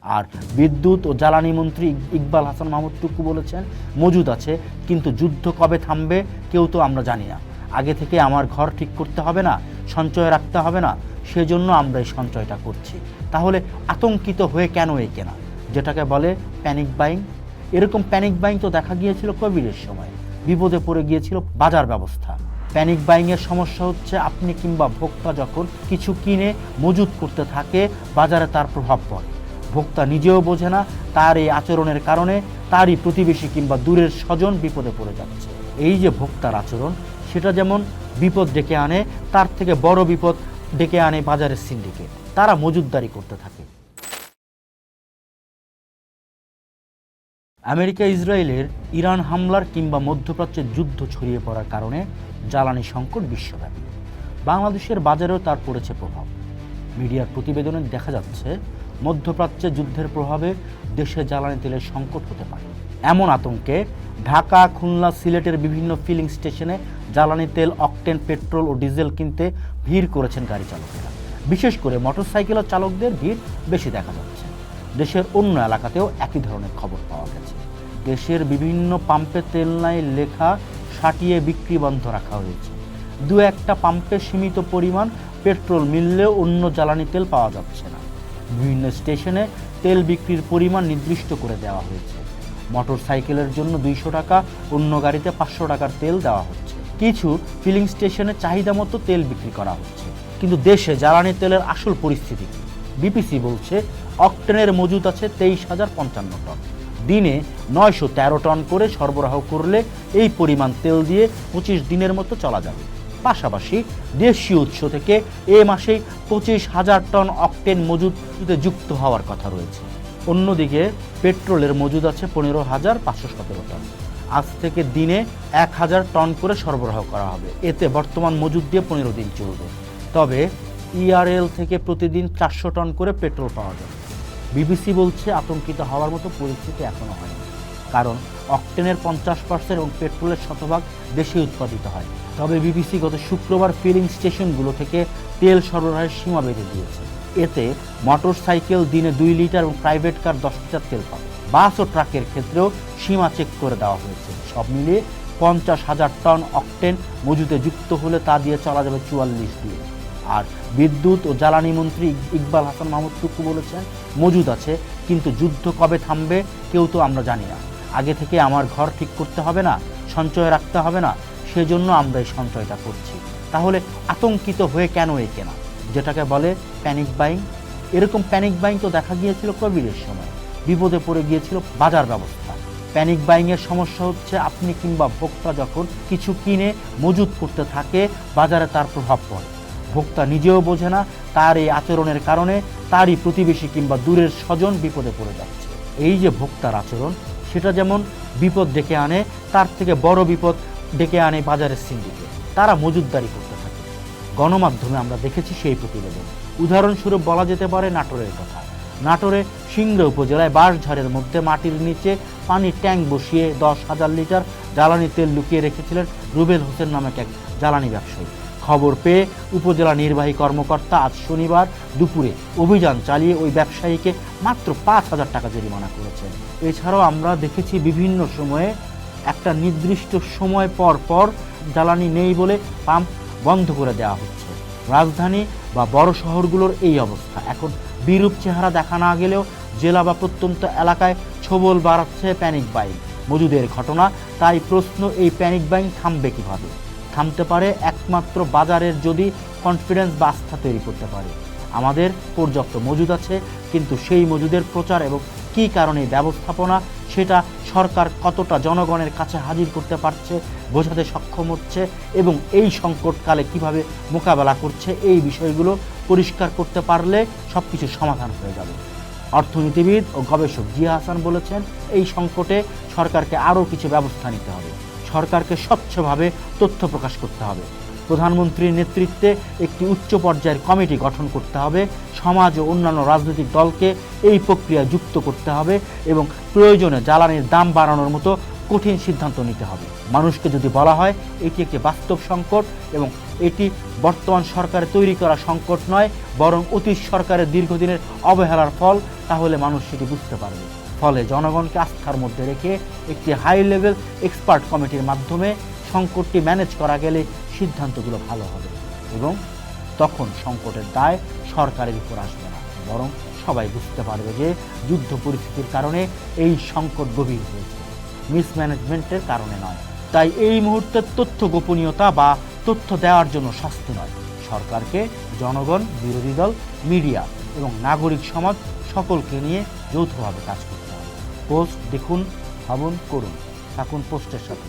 আর বিদ্যুৎ ও জ্বালানি মন্ত্রী ইকবাল হাসান মাহমুদ টুকু বলেছেন মজুদ আছে, কিন্তু যুদ্ধ কবে থামবে কেউ তো আমরা জানি না। আগে থেকে আমার ঘর ঠিক করতে হবে না, সঞ্চয় রাখতে হবে না, সেজন্য আমরা এই সঞ্চয়টা করছি। তাহলে আতঙ্কিত হয়ে কেন এই কেনা, যেটাকে বলে প্যানিক বাইং? এরকম প্যানিক বাইং তো দেখা গিয়েছিল কোভিডের সময়, বিপদে পড়ে গিয়েছিল বাজার ব্যবস্থা। প্যানিক বাইংয়ের সমস্যা হচ্ছে আপনি কিংবা ভোক্তা যখন কিছু কিনে মজুত করতে থাকে, বাজারে তার প্রভাব পড়ে। ভোক্তা নিজেও বোঝে না তার এই আচরণের কারণে তারই প্রতিবেশী কিংবা দূরের স্বজন বিপদে পড়ে যাচ্ছে। এই যে ভোক্তার আচরণ, সেটা যেমন বিপদ ডেকে আনে, তার থেকে বড় বিপদ ডেকে আনে বাজারের সিন্ডিকেট। তারা মজুতদারি করতে থাকে। আমেরিকা ইসরায়েলের ইরান হামলার কিংবা মধ্যপ্রাচ্যের যুদ্ধ ছড়িয়ে পড়ার কারণে জ্বালানি সংকট বিশ্বব্যাপী। বাংলাদেশের বাজারেও তার পড়েছে প্রভাব। মিডিয়ার প্রতিবেদনে দেখা যাচ্ছে মধ্যপ্রাচ্যে যুদ্ধের প্রভাবে দেশে জ্বালানি তেলের সংকট হতে পারে। এমন আতঙ্কে ঢাকা, খুলনা, সিলেটের বিভিন্ন ফিলিং স্টেশনে জ্বালানি তেল, অকটেন, পেট্রোল ও ডিজেল কিনতে ভিড় করেছেন গাড়ি চালকেরা। বিশেষ করে মোটরসাইকেল চালকদের ভিড় বেশি দেখা যাচ্ছে। দেশের অন্য এলাকাতেও একই ধরনের খবর পাওয়া গেছে। দেশের বিভিন্ন পাম্পে তেল নাই লেখা সাটিয়ে বিক্রি বন্ধ রাখা হয়েছে। দু একটা পাম্পে সীমিত পরিমাণ পেট্রোল মিললেও অন্য জ্বালানি তেল পাওয়া যাচ্ছে না। বিভিন্ন স্টেশনে তেল বিক্রির পরিমাণ নির্দিষ্ট করে দেওয়া হয়েছে। মোটর সাইকেলের জন্য 200 টাকা, অন্য গাড়িতে 500 টাকার তেল দেওয়া হচ্ছে। কিছু ফিলিং স্টেশনে চাহিদা মতো তেল বিক্রি করা হচ্ছে। কিন্তু দেশে জ্বালানি তেলের আসল পরিস্থিতি কি? বিপিসি বলছে অকটেনের মজুদ আছে 23,055 টন। দিনে 913 টন করে সরবরাহ করলে এই পরিমাণ তেল দিয়ে 25 দিনের মতো চলা যাবে। পাশাপাশি দেশীয় উৎস থেকে এ মাসেই 25,000 টন অকটেন মজুদে যুক্ত হওয়ার কথা রয়েছে। অন্যদিকে পেট্রোলের মজুদ আছে 15,517 টন। আজ থেকে দিনে 1,000 টন করে সরবরাহ করা হবে। এতে বর্তমান মজুদ দিয়ে 15 দিন চলবে। তবে ইআরএল থেকে প্রতিদিন 400 টন করে পেট্রোল পাওয়া যাবে। বিবিসি বলছে আতঙ্কিত হওয়ার মতো পরিস্থিতি এখনো হয়নি, কারণ অকটেনের 50% এবং পেট্রোলের শতভাগ দেশে উৎপাদিত হয়। তবে বিবিসি গত শুক্রবার ফিলিং স্টেশনগুলো থেকে তেল সরবরাহের সীমা বেঁধে দিয়েছে। এতে মোটর সাইকেল দিনে 2 লিটার এবং প্রাইভেট কার 10 লিটার তেল পাবে। বাস ও ট্রাকের ক্ষেত্রেও সীমা চেক করে দেওয়া হয়েছে। সব মিলিয়ে 50,000 টন অকটেন মজুদে যুক্ত হলে তা দিয়ে চলা যাবে 44 দিন। আর বিদ্যুৎ ও জ্বালানি মন্ত্রী ইকবাল হাসান মাহমুদ টুকু বলেছেন মজুদ আছে, কিন্তু যুদ্ধ কবে থামবে কেউ তো আমরা জানি না। আগে থেকে আমার ঘর ঠিক করতে হবে না, সঞ্চয় রাখতে হবে না, সেজন্য আমরা এই সঞ্চয়টা করছি। তাহলে আতঙ্কিত হয়ে কেন এই কেনা, যেটাকে বলে প্যানিক বাইং? এরকম প্যানিক বাইং তো দেখা গিয়েছিল কোভিডের সময়, বিপদে পড়ে গিয়েছিল বাজার ব্যবস্থা। প্যানিক বাইংয়ের সমস্যা হচ্ছে আপনি কিংবা ভোক্তা যখন কিছু কিনে মজুত করতে থাকে, বাজারে তার প্রভাব পড়ে। ভোক্তা নিজেও বোঝে না তার এই আচরণের কারণে তারই প্রতিবেশী কিংবা দূরের স্বজন বিপদে পড়ে যাচ্ছে। এই যে ভোক্তার আচরণ, সেটা যেমন বিপদ ডেকে আনে, তার থেকে বড় বিপদ ডেকে আনে বাজারের সিন্ডিকেট। তারা মজুতদারি করতে থাকে। গণমাধ্যমে আমরা দেখেছি সেই প্রতিবেদন। উদাহরণস্বরূপ বলা যেতে পারে নাটোরের কথা। নাটোরে সিংড়া উপজেলায় বাঁশঝাড়ের মধ্যে মাটির নিচে পানির ট্যাঙ্ক বসিয়ে 10,000 লিটার জ্বালানি তেল লুকিয়ে রেখেছিলেন রুবেল হোসেন নামক এক জ্বালানি ব্যবসায়ী। খবর পেয়ে উপজেলা নির্বাহী কর্মকর্তা আজ শনিবার দুপুরে অভিযান চালিয়ে ওই ব্যবসায়ীকে মাত্র 5,000 টাকা জরিমানা করেছেন। এছাড়াও আমরা দেখেছি বিভিন্ন সময়ে একটা নির্দিষ্ট সময় পর পর জ্বালানি নেই বলে পাম্প বন্ধ করে দেওয়া হচ্ছে। রাজধানী বা বড় শহরগুলোর এই অবস্থা। এখন বিরূপ চেহারা দেখা না গেলেও জেলা বা প্রত্যন্ত এলাকায় ছোবল বাড়াচ্ছে প্যানিক বাইং মজুদের ঘটনা। তাই প্রশ্ন, এই প্যানিক বাইং থামবে কিভাবে? থামতে পারে একমাত্র বাজারের যদি কনফিডেন্স বা আস্থা তৈরি করতে পারে। আমাদের পর্যাপ্ত মজুদ আছে, কিন্তু সেই মজুদের প্রচার এবং কী কারণে ব্যবস্থাপনা, সেটা সরকার কতটা জনগণের কাছে হাজির করতে পারছে, বোঝাতে সক্ষম হচ্ছে এবং এই সংকটকালে কিভাবে মোকাবেলা করছে, এই বিষয়গুলো পরিষ্কার করতে পারলে সব কিছু সমাধান হয়ে যাবে। অর্থনীতিবিদ ও গবেষক জিয়া হাসান বলেছেন, এই সংকটে সরকারকে আরও কিছু ব্যবস্থা নিতে হবে। সরকারকে স্বচ্ছভাবে তথ্য প্রকাশ করতে হবে। প্রধানমন্ত্রীর নেতৃত্বে একটি উচ্চ পর্যায়ের কমিটি গঠন করতে হবে। সমাজ ও অন্যান্য রাজনৈতিক দলকে এই প্রক্রিয়ায় যুক্ত করতে হবে এবং প্রয়োজনে জ্বালানির দাম বাড়ানোর মতো কঠিন সিদ্ধান্ত নিতে হবে। মানুষকে যদি বলা হয় এটি একটি বাস্তব সংকট এবং এটি বর্তমান সরকারের তৈরি করা সংকট নয়, বরং অতীত সরকারের দীর্ঘদিনের অবহেলার ফল, তাহলে মানুষ সেটি বুঝতে পারবে। ফলে জনগণকে আস্থার মধ্যে রেখে একটি হাই লেভেল এক্সপার্ট কমিটির মাধ্যমে সংকটটি ম্যানেজ করা গেলে সিদ্ধান্তগুলো ভালো হবে এবং তখন সংকটের দায় সরকারের উপর আসবে না, বরং সবাই বুঝতে পারবে যে যুদ্ধ পরিস্থিতির কারণে এই সংকট গভীর হয়েছে, মিসম্যানেজমেন্টের কারণে নয়। তাই এই মুহূর্তে তথ্য গোপনীয়তা বা তথ্য দেওয়ার জন্য শাস্তি নয়, সরকারকে জনগণ, বিরোধী দল, মিডিয়া এবং নাগরিক সমাজ সকলকে নিয়ে যৌথভাবে কাজ করতে হবে। পোস্ট দেখুন, ভাবুন, করুন, থাকুন পোস্টের সাথে।